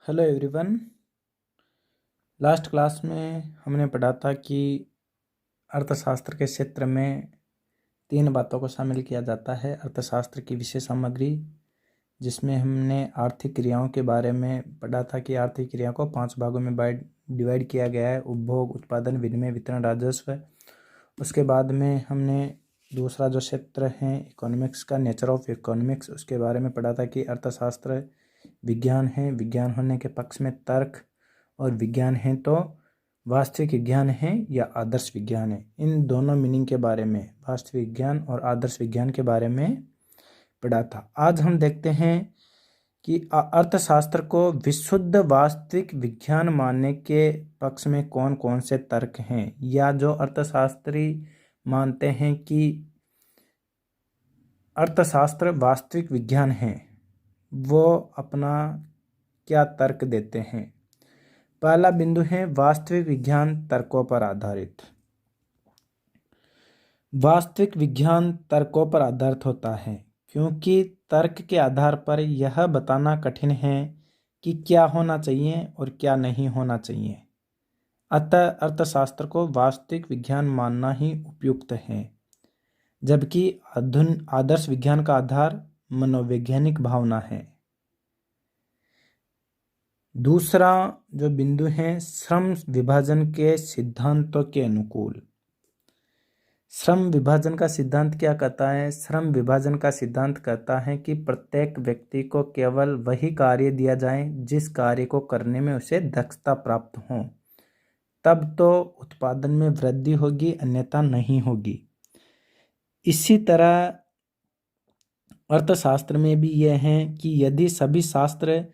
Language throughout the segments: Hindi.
Hello everyone. लास्ट क्लास में हमने पढ़ा था कि अर्थशास्त्र के क्षेत्र में 3 बातों को शामिल किया जाता है। अर्थशास्त्र की विषय सामग्री, जिसमें हमने आर्थिक क्रियाओं के बारे में पढ़ा था कि आर्थिक क्रिया को 5 भागों में डिवाइड किया गया है: उपभोग, उत्पादन, विनिमय, वितरण, राजस्व। उसके बाद में हमने दूसरा जो क्षेत्र है इकोनॉमिक्स का, नेचर ऑफ इकोनॉमिक्स, उसके बारे में पढ़ा था कि अर्थशास्त्र विज्ञान है, विज्ञान होने के पक्ष में तर्क और विज्ञान है तो वास्तविक विज्ञान है या आदर्श विज्ञान है। इन दोनों मीनिंग के बारे में, वास्तविक विज्ञान और आदर्श विज्ञान के बारे में पढ़ा था। आज हम देखते हैं कि अर्थशास्त्र को विशुद्ध वास्तविक विज्ञान मानने के पक्ष में कौन कौन से तर्क हैं, या जो अर्थशास्त्री मानते हैं कि अर्थशास्त्र वास्तविक विज्ञान है, वो अपना क्या तर्क देते हैं। पहला बिंदु है वास्तविक विज्ञान तर्कों पर आधारित। वास्तविक विज्ञान तर्कों पर आधारित होता है क्योंकि तर्क के आधार पर यह बताना कठिन है कि क्या होना चाहिए और क्या नहीं होना चाहिए। अतः अर्थशास्त्र को वास्तविक विज्ञान मानना ही उपयुक्त है, जबकि आदर्श विज्ञान का आधार मनोवैज्ञानिक भावना है। दूसरा जो बिंदु है श्रम विभाजन के सिद्धांतों के अनुकूल। श्रम विभाजन का सिद्धांत क्या कहता है? श्रम विभाजन का सिद्धांत कहता है कि प्रत्येक व्यक्ति को केवल वही कार्य दिया जाए जिस कार्य को करने में उसे दक्षता प्राप्त हो, तब तो उत्पादन में वृद्धि होगी, अन्यथा नहीं होगी। इसी तरह अर्थशास्त्र में भी यह है कि यदि सभी शास्त्र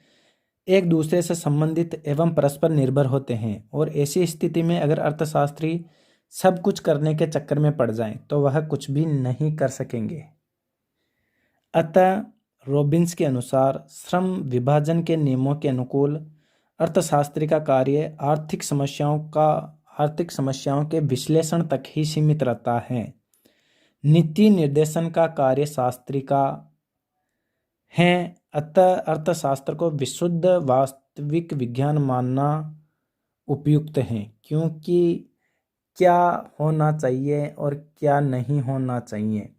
एक दूसरे से संबंधित एवं परस्पर निर्भर होते हैं और ऐसी स्थिति में अगर अर्थशास्त्री सब कुछ करने के चक्कर में पड़ जाएं तो वह कुछ भी नहीं कर सकेंगे। अतः रॉबिन्स के अनुसार श्रम विभाजन के नियमों के अनुकूल अर्थशास्त्री का कार्य आर्थिक समस्याओं के विश्लेषण तक ही सीमित रहता है। नीति निर्देशन का कार्य शास्त्री का है। अतः अर्थशास्त्र को विशुद्ध वास्तविक विज्ञान मानना उपयुक्त है, क्योंकि क्या होना चाहिए और क्या नहीं होना चाहिए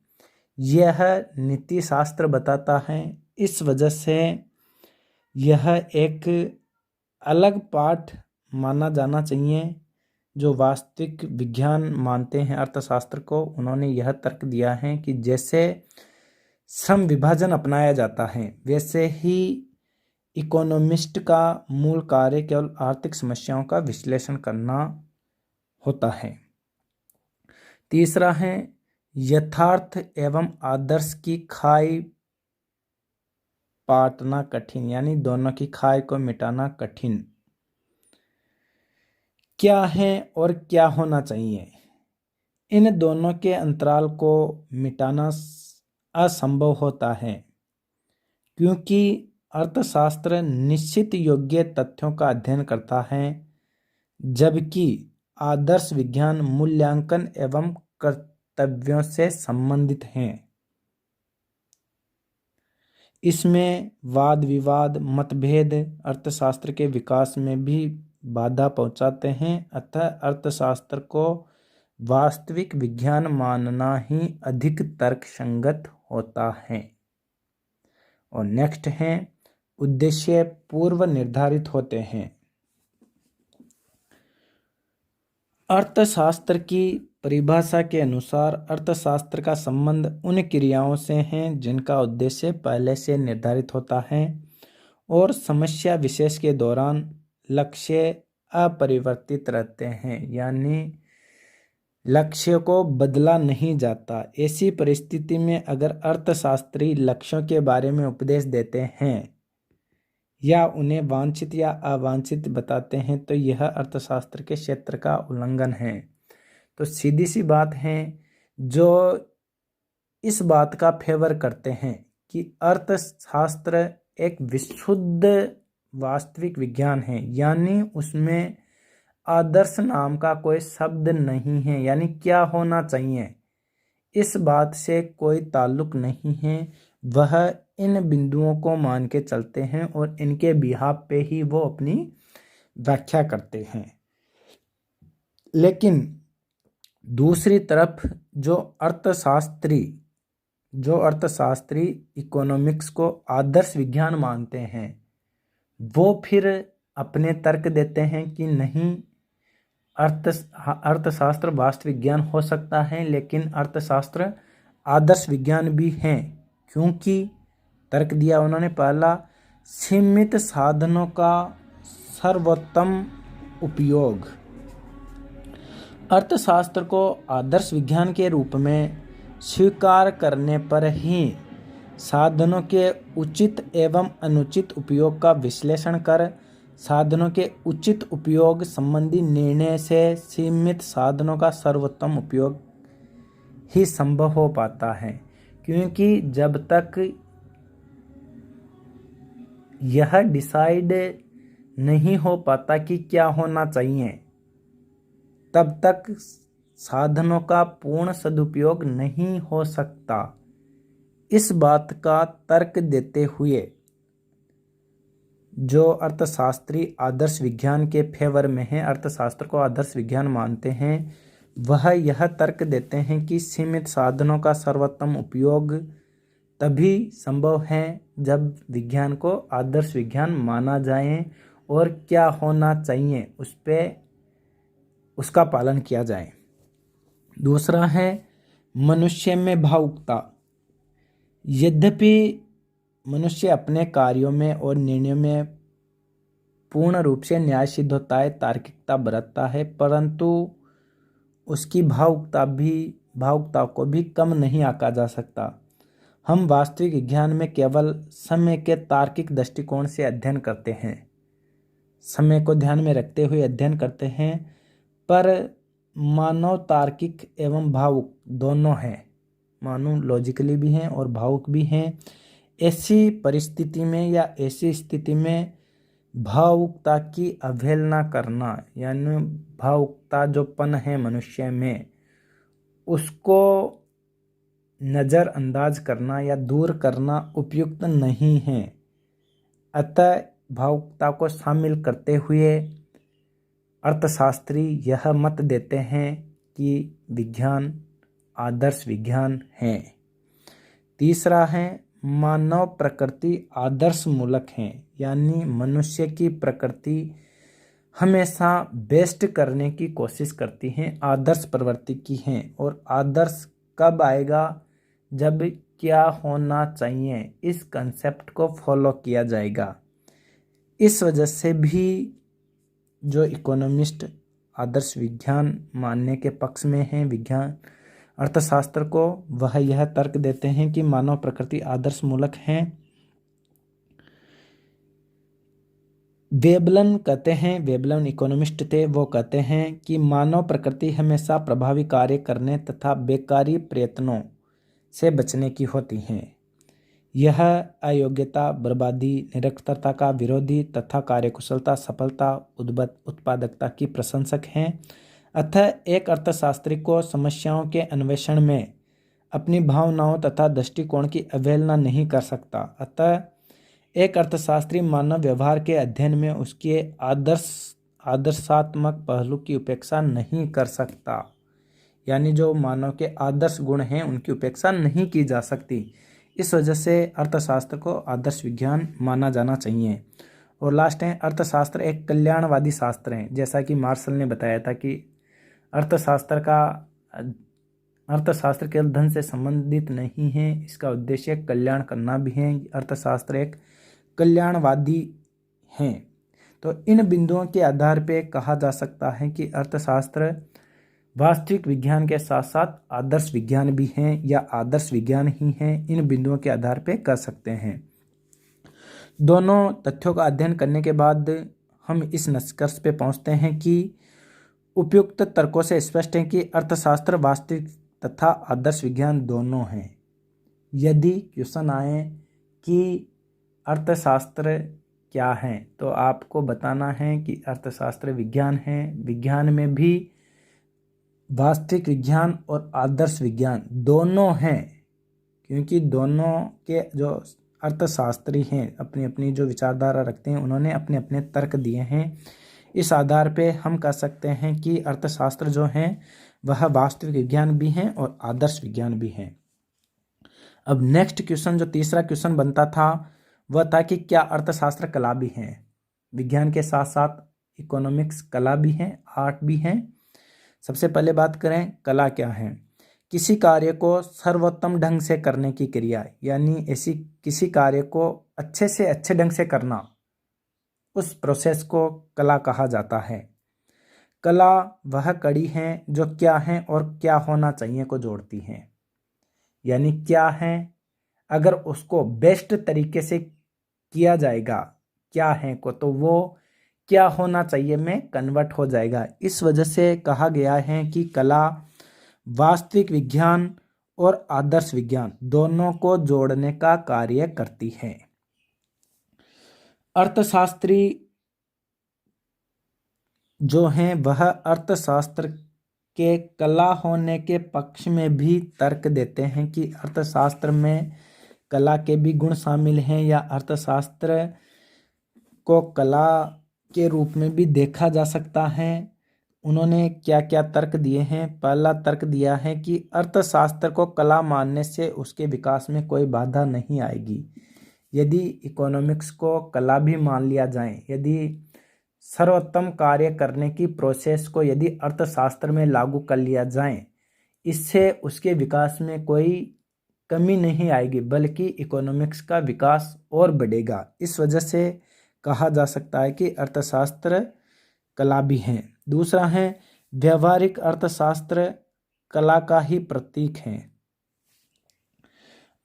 यह नीति शास्त्र बताता है। इस वजह से यह एक अलग पाठ माना जाना चाहिए। जो वास्तविक विज्ञान मानते हैं अर्थशास्त्र को, उन्होंने यह तर्क दिया है कि जैसे श्रम विभाजन अपनाया जाता है, वैसे ही इकोनॉमिस्ट का मूल कार्य केवल आर्थिक समस्याओं का विश्लेषण करना होता है। तीसरा है यथार्थ एवं आदर्श की खाई पाटना कठिन, यानी दोनों की खाई को मिटाना कठिन। क्या है और क्या होना चाहिए, इन दोनों के अंतराल को मिटाना असंभव होता है, क्योंकि अर्थशास्त्र निश्चित योग्य तथ्यों का अध्ययन करता है, जबकि आदर्श विज्ञान मूल्यांकन एवं कर्तव्यों से संबंधित हैं। इसमें वाद विवाद, मतभेद अर्थशास्त्र के विकास में भी बाधा पहुंचाते हैं। अतः अर्थशास्त्र को वास्तविक विज्ञान मानना ही अधिक तर्कसंगत होता है। और नेक्स्ट है उद्देश्य पूर्व निर्धारित होते हैं। अर्थशास्त्र की परिभाषा के अनुसार अर्थशास्त्र का संबंध उन क्रियाओं से है जिनका उद्देश्य पहले से निर्धारित होता है और समस्या विशेष के दौरान लक्ष्य अपरिवर्तित रहते हैं, यानी लक्ष्य को बदला नहीं जाता। ऐसी परिस्थिति में अगर अर्थशास्त्री लक्ष्यों के बारे में उपदेश देते हैं या उन्हें वांछित या अवांछित बताते हैं तो यह अर्थशास्त्र के क्षेत्र का उल्लंघन है। तो सीधी सी बात है, जो इस बात का फेवर करते हैं कि अर्थशास्त्र एक विशुद्ध वास्तविक विज्ञान है, यानी उसमें आदर्श नाम का कोई शब्द नहीं है, यानी क्या होना चाहिए इस बात से कोई ताल्लुक नहीं है, वह इन बिंदुओं को मान के चलते हैं और इनके बिहाफ पे ही वो अपनी व्याख्या करते हैं। लेकिन दूसरी तरफ जो अर्थशास्त्री इकोनॉमिक्स को आदर्श विज्ञान मानते हैं, वो फिर अपने तर्क देते हैं कि नहीं, अर्थशास्त्र वास्तविक विज्ञान हो सकता है, लेकिन अर्थशास्त्र आदर्श विज्ञान भी हैं। क्योंकि तर्क दिया उन्होंने, पहला, सीमित साधनों का सर्वोत्तम उपयोग। अर्थशास्त्र को आदर्श विज्ञान के रूप में स्वीकार करने पर ही साधनों के उचित एवं अनुचित उपयोग का विश्लेषण कर साधनों के उचित उपयोग संबंधी निर्णय से सीमित साधनों का सर्वोत्तम उपयोग ही संभव हो पाता है। क्योंकि जब तक यह डिसाइड नहीं हो पाता कि क्या होना चाहिए, तब तक साधनों का पूर्ण सदुपयोग नहीं हो सकता। इस बात का तर्क देते हुए जो अर्थशास्त्री आदर्श विज्ञान के फेवर में हैं, अर्थशास्त्र को आदर्श विज्ञान मानते हैं, वह यह तर्क देते हैं कि सीमित साधनों का सर्वोत्तम उपयोग तभी संभव है जब विज्ञान को आदर्श विज्ञान माना जाए और क्या होना चाहिए उसका पालन किया जाए। दूसरा है मनुष्य में भावुकता। यद्यपि मनुष्य अपने कार्यों में और निर्णयों में पूर्ण रूप से न्याय सिद्ध होता है, तार्किकता बरतता है, परंतु उसकी भावुकता को भी कम नहीं आंका जा सकता। हम वास्तविक विज्ञान में केवल समय के तार्किक दृष्टिकोण से अध्ययन करते हैं, समय को ध्यान में रखते हुए अध्ययन करते हैं, पर मानव तार्किक एवं भावुक दोनों हैं, मानव लॉजिकली भी हैं और भावुक भी हैं। ऐसी परिस्थिति में या ऐसी स्थिति में भावुकता की अवहेलना करना, यानी भावुकता जो पन है मनुष्य में, उसको नज़रअंदाज करना या दूर करना उपयुक्त नहीं है। अतः भावुकता को शामिल करते हुए अर्थशास्त्री यह मत देते हैं कि विज्ञान आदर्श विज्ञान है। तीसरा है मानव प्रकृति आदर्श मूलक है, यानी मनुष्य की प्रकृति हमेशा बेस्ट करने की कोशिश करती है, आदर्श प्रवृत्ति की है। और आदर्श कब आएगा? जब क्या होना चाहिए, इस कंसेप्ट को फॉलो किया जाएगा। इस वजह से भी जो इकोनॉमिस्ट आदर्श विज्ञान मानने के पक्ष में हैं विज्ञान अर्थशास्त्र को, वह यह तर्क देते हैं कि मानव प्रकृति आदर्श मूलक है। वेबलन इकोनॉमिस्ट थे, वो कहते हैं कि मानव प्रकृति हमेशा प्रभावी कार्य करने तथा बेकारी प्रयत्नों से बचने की होती है। यह अयोग्यता, बर्बादी, निरर्थकता का विरोधी तथा कार्यकुशलता, सफलता, उत्पादकता की प्रशंसक हैं। अतः एक अर्थशास्त्री को समस्याओं के अन्वेषण में अपनी भावनाओं तथा दृष्टिकोण की अवहेलना नहीं कर सकता। अतः एक अर्थशास्त्री मानव व्यवहार के अध्ययन में उसके आदर्शात्मक पहलू की उपेक्षा नहीं कर सकता, यानी जो मानव के आदर्श गुण हैं उनकी उपेक्षा नहीं की जा सकती। इस वजह से अर्थशास्त्र को आदर्श विज्ञान माना जाना चाहिए। और लास्ट है, अर्थशास्त्र एक कल्याणवादी शास्त्र है। जैसा कि मार्शल ने बताया था कि अर्थशास्त्र केवल धन से संबंधित नहीं है, इसका उद्देश्य कल्याण करना भी है। अर्थशास्त्र एक कल्याणवादी हैं। तो इन बिंदुओं के आधार पर कहा जा सकता है कि अर्थशास्त्र वास्तविक विज्ञान के साथ साथ आदर्श विज्ञान भी हैं या आदर्श विज्ञान ही हैं। इन बिंदुओं के आधार पर कर सकते हैं। दोनों तथ्यों का अध्ययन करने के बाद हम इस निष्कर्ष पे पहुंचते हैं कि उपयुक्त तर्कों से स्पष्ट है कि अर्थशास्त्र वास्तविक तथा आदर्श विज्ञान दोनों हैं। यदि क्वेश्चन आए कि अर्थशास्त्र क्या है, तो आपको बताना है कि अर्थशास्त्र विज्ञान है। विज्ञान में भी वास्तविक विज्ञान और आदर्श विज्ञान दोनों हैं, क्योंकि दोनों के जो अर्थशास्त्री हैं अपनी अपनी जो विचारधारा रखते हैं, उन्होंने अपने अपने तर्क दिए हैं। इस आधार पे हम कह सकते हैं कि अर्थशास्त्र जो हैं वह वास्तविक विज्ञान भी हैं और आदर्श विज्ञान भी हैं। अब नेक्स्ट क्वेश्चन, जो तीसरा क्वेश्चन बनता था, वह था कि क्या अर्थशास्त्र कला भी है? विज्ञान के साथ साथ इकोनॉमिक्स कला भी है, आर्ट भी है। सबसे पहले बात करें कला क्या है। किसी कार्य को सर्वोत्तम ढंग से करने की क्रिया, यानी ऐसी किसी कार्य को अच्छे से अच्छे ढंग से करना, उस प्रोसेस को कला कहा जाता है। कला वह कड़ी है जो क्या है और क्या होना चाहिए को जोड़ती है, यानी क्या है अगर उसको बेस्ट तरीके से किया जाएगा क्या है को, तो वो क्या होना चाहिए में कन्वर्ट हो जाएगा। इस वजह से कहा गया है कि कला वास्तविक विज्ञान और आदर्श विज्ञान दोनों को जोड़ने का कार्य करती है। अर्थशास्त्री जो हैं वह अर्थशास्त्र के कला होने के पक्ष में भी तर्क देते हैं कि अर्थशास्त्र में कला के भी गुण शामिल हैं, या अर्थशास्त्र को कला के रूप में भी देखा जा सकता है। उन्होंने क्या क्या तर्क दिए हैं। पहला तर्क दिया है कि अर्थशास्त्र को कला मानने से उसके विकास में कोई बाधा नहीं आएगी। यदि इकोनॉमिक्स को कला भी मान लिया जाए, यदि सर्वोत्तम कार्य करने की प्रोसेस को यदि अर्थशास्त्र में लागू कर लिया जाए, इससे उसके विकास में कोई कमी नहीं आएगी, बल्कि इकोनॉमिक्स का विकास और बढ़ेगा। इस वजह से कहा जा सकता है कि अर्थशास्त्र कला भी है। दूसरा है व्यवहारिक अर्थशास्त्र कला का ही प्रतीक है।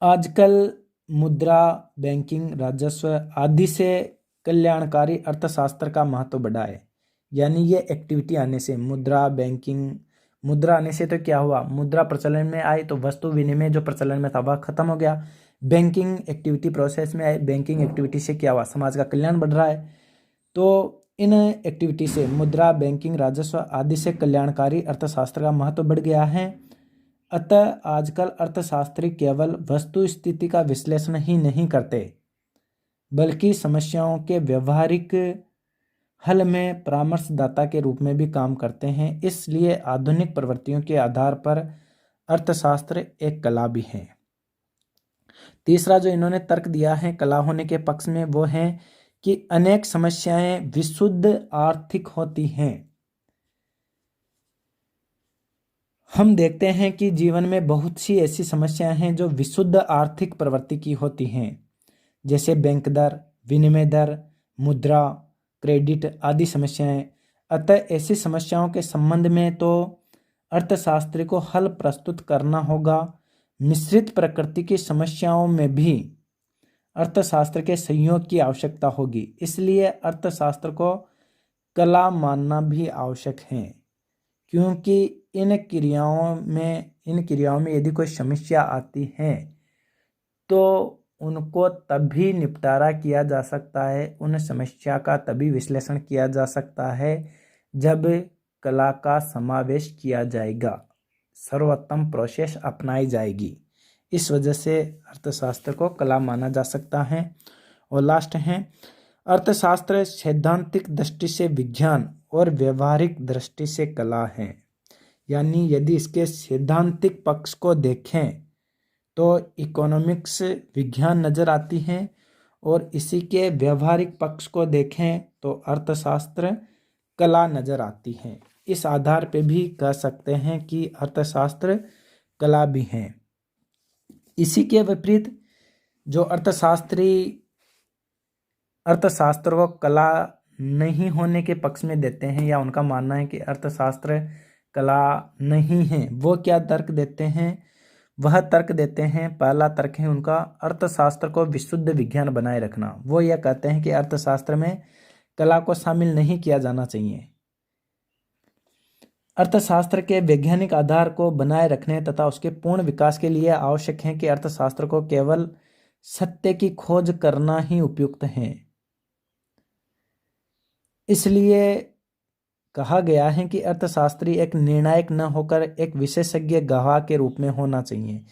आजकल मुद्रा, बैंकिंग, राजस्व आदि से कल्याणकारी अर्थशास्त्र का महत्व बढ़ा है। यानी ये एक्टिविटी आने से, मुद्रा, बैंकिंग, मुद्रा आने से तो क्या हुआ, मुद्रा प्रचलन में आई तो वस्तु विनिमय जो प्रचलन में था वह खत्म हो गया। बैंकिंग एक्टिविटी प्रोसेस में आई, बैंकिंग एक्टिविटी से क्या हुआ, समाज का कल्याण बढ़ रहा है। तो इन एक्टिविटी से मुद्रा, बैंकिंग, राजस्व आदि से कल्याणकारी अर्थशास्त्र का महत्व बढ़ गया है। अतः आजकल अर्थशास्त्री केवल वस्तु स्थिति का विश्लेषण ही नहीं करते, बल्कि समस्याओं के व्यवहारिक हल में परामर्शदाता के रूप में भी काम करते हैं। इसलिए आधुनिक प्रवृत्तियों के आधार पर अर्थशास्त्र एक कला भी है। तीसरा जो इन्होंने तर्क दिया है कला होने के पक्ष में, वो है कि अनेक समस्याएं विशुद्ध आर्थिक होती हैं। हम देखते हैं कि जीवन में बहुत सी ऐसी समस्याएं हैं जो विशुद्ध आर्थिक प्रवृत्ति की होती हैं, जैसे बैंक दर, विनिमय दर, मुद्रा, क्रेडिट आदि समस्याएं। अतः ऐसी समस्याओं के संबंध में तो अर्थशास्त्री को हल प्रस्तुत करना होगा। मिश्रित प्रकृति की समस्याओं में भी अर्थशास्त्र के सहयोग की आवश्यकता होगी। इसलिए अर्थशास्त्र को कला मानना भी आवश्यक है, क्योंकि इन क्रियाओं में यदि कोई समस्या आती है तो उनको तभी निपटारा किया जा सकता है, उन समस्या का तभी विश्लेषण किया जा सकता है जब कला का समावेश किया जाएगा, सर्वोत्तम प्रोसेस अपनाई जाएगी। इस वजह से अर्थशास्त्र को कला माना जा सकता है। और लास्ट है अर्थशास्त्र सैद्धांतिक दृष्टि से विज्ञान और व्यवहारिक दृष्टि से कला है। यानी यदि इसके सैद्धांतिक पक्ष को देखें तो इकोनॉमिक्स विज्ञान नज़र आती है, और इसी के व्यवहारिक पक्ष को देखें तो अर्थशास्त्र कला नज़र आती है। इस आधार पे भी कह सकते हैं कि अर्थशास्त्र कला भी है। इसी के विपरीत जो अर्थशास्त्र को कला नहीं होने के पक्ष में देते हैं, या उनका मानना है कि अर्थशास्त्र कला नहीं है, वो क्या तर्क देते हैं? वह तर्क देते हैं, पहला तर्क है उनका अर्थशास्त्र को विशुद्ध विज्ञान बनाए रखना। वो यह कहते हैं कि अर्थशास्त्र में कला को शामिल नहीं किया जाना चाहिए। अर्थशास्त्र के वैज्ञानिक आधार को बनाए रखने तथा उसके पूर्ण विकास के लिए आवश्यक है कि अर्थशास्त्र को केवल सत्य की खोज करना ही उपयुक्त है। इसलिए कहा गया है कि अर्थशास्त्री एक निर्णायक न होकर एक विशेषज्ञ गवाह के रूप में होना चाहिए।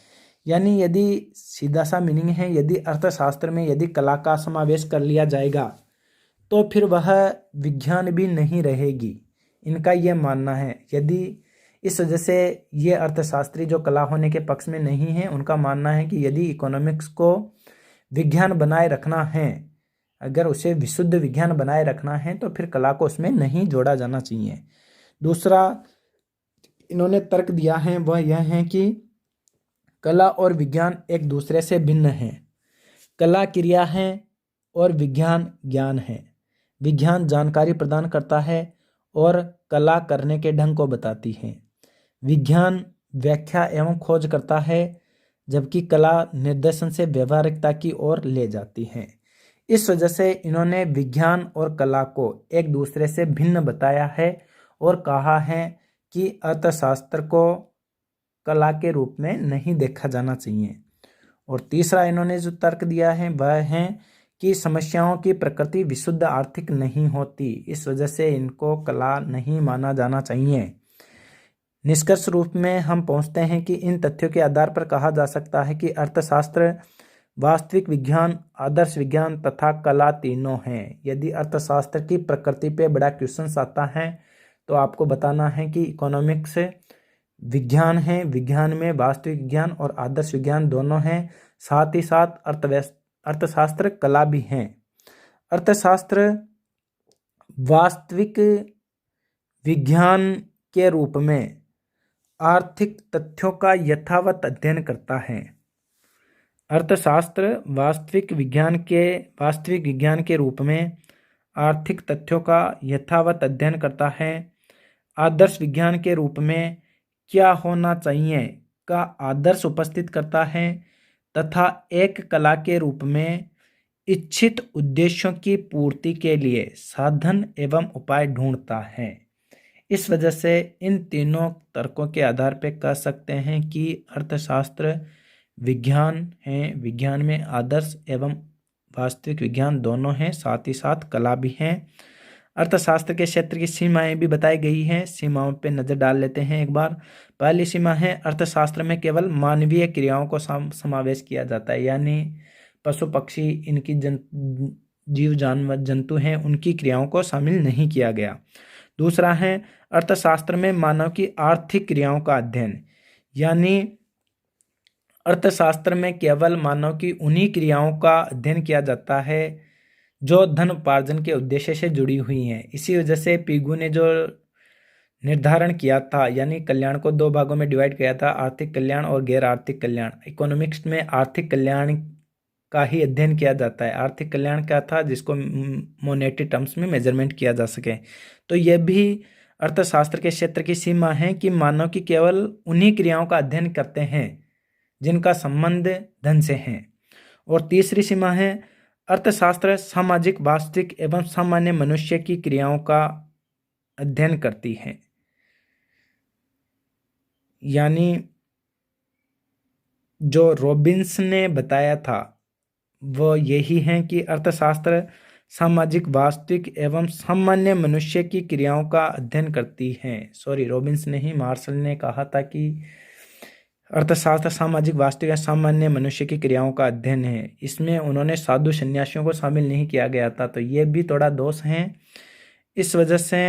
यानी यदि सीधा सा मीनिंग है, यदि अर्थशास्त्र में यदि कला का समावेश कर लिया जाएगा तो फिर वह विज्ञान भी नहीं रहेगी, इनका यह मानना है। यदि इस वजह से ये अर्थशास्त्री जो कला होने के पक्ष में नहीं है, उनका मानना है कि यदि इकोनॉमिक्स को विज्ञान बनाए रखना है, अगर उसे विशुद्ध विज्ञान बनाए रखना है तो फिर कला को उसमें नहीं जोड़ा जाना चाहिए। दूसरा इन्होंने तर्क दिया है वह यह है कि कला और विज्ञान एक दूसरे से भिन्न है। कला क्रिया है और विज्ञान ज्ञान है। विज्ञान जानकारी प्रदान करता है और कला करने के ढंग को बताती है। विज्ञान व्याख्या एवं खोज करता है, जबकि कला निर्देशन से व्यवहारिकता की ओर ले जाती है। इस वजह से इन्होंने विज्ञान और कला को एक दूसरे से भिन्न बताया है और कहा है कि अर्थशास्त्र को कला के रूप में नहीं देखा जाना चाहिए। और तीसरा इन्होंने जो तर्क दिया है वह है कि समस्याओं की प्रकृति विशुद्ध आर्थिक नहीं होती, इस वजह से इनको कला नहीं माना जाना चाहिए। निष्कर्ष रूप में हम पहुंचते हैं कि इन तथ्यों के आधार पर कहा जा सकता है कि अर्थशास्त्र वास्तविक विज्ञान, आदर्श विज्ञान तथा कला तीनों हैं। यदि अर्थशास्त्र की प्रकृति पे बड़ा क्वेश्चन आता है तो आपको बताना है कि इकोनॉमिक्स विज्ञान है, विज्ञान में वास्तविक विज्ञान और आदर्श विज्ञान दोनों हैं, साथ ही साथ अर्थशास्त्र कला भी हैं। अर्थशास्त्र वास्तविक विज्ञान के रूप में आर्थिक तथ्यों का यथावत अध्ययन करता है। अर्थशास्त्र वास्तविक विज्ञान के रूप में आर्थिक तथ्यों का यथावत अध्ययन करता है। आदर्श विज्ञान के रूप में क्या होना चाहिए का आदर्श उपस्थित करता है तथा एक कला के रूप में इच्छित उद्देश्यों की पूर्ति के लिए साधन एवं उपाय ढूंढता है। इस वजह से इन तीनों तर्कों के आधार पर कह सकते हैं कि अर्थशास्त्र विज्ञान है, विज्ञान में आदर्श एवं वास्तविक विज्ञान दोनों हैं, साथ ही साथ कला भी हैं। अर्थशास्त्र के क्षेत्र की सीमाएं भी बताई गई हैं, सीमाओं पे नज़र डाल लेते हैं एक बार। पहली सीमा है अर्थशास्त्र में केवल मानवीय क्रियाओं को समावेश किया जाता है, यानी पशु पक्षी इनकी जीव जानवर जंतु हैं उनकी क्रियाओं को शामिल नहीं किया गया। दूसरा है अर्थशास्त्र में मानव की आर्थिक क्रियाओं का अध्ययन, यानी अर्थशास्त्र में केवल मानव की उन्हीं क्रियाओं का अध्ययन किया जाता है जो धन उपार्जन के उद्देश्य से जुड़ी हुई हैं। इसी वजह से पिगू ने जो निर्धारण किया था, यानी कल्याण को दो भागों में डिवाइड किया था, आर्थिक कल्याण और गैर आर्थिक कल्याण। इकोनॉमिक्स में आर्थिक कल्याण का ही अध्ययन किया जाता है। आर्थिक कल्याण क्या था, जिसको मॉनेटरी टर्म्स में मेजरमेंट किया जा सके। तो यह भी अर्थशास्त्र के क्षेत्र की सीमा है कि मानव की केवल उन्हीं क्रियाओं का अध्ययन करते हैं जिनका संबंध धन से है। और तीसरी सीमा है अर्थशास्त्र सामाजिक, वास्तविक एवं सामान्य मनुष्य की क्रियाओं का अध्ययन करती है। यानी जो रॉबिन्स ने बताया था वो यही है कि अर्थशास्त्र सामाजिक, वास्तविक एवं सामान्य मनुष्य की क्रियाओं का अध्ययन करती है। रॉबिन्स ने ही, मार्शल ने कहा था कि अर्थशास्त्र सामाजिक, वास्तविक या सामान्य मनुष्य की क्रियाओं का अध्ययन है। इसमें उन्होंने साधु सन्यासियों को शामिल नहीं किया गया था, तो ये भी थोड़ा दोष है। इस वजह से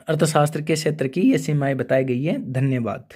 अर्थशास्त्र के क्षेत्र की ये सीमाएं बताई गई है। धन्यवाद।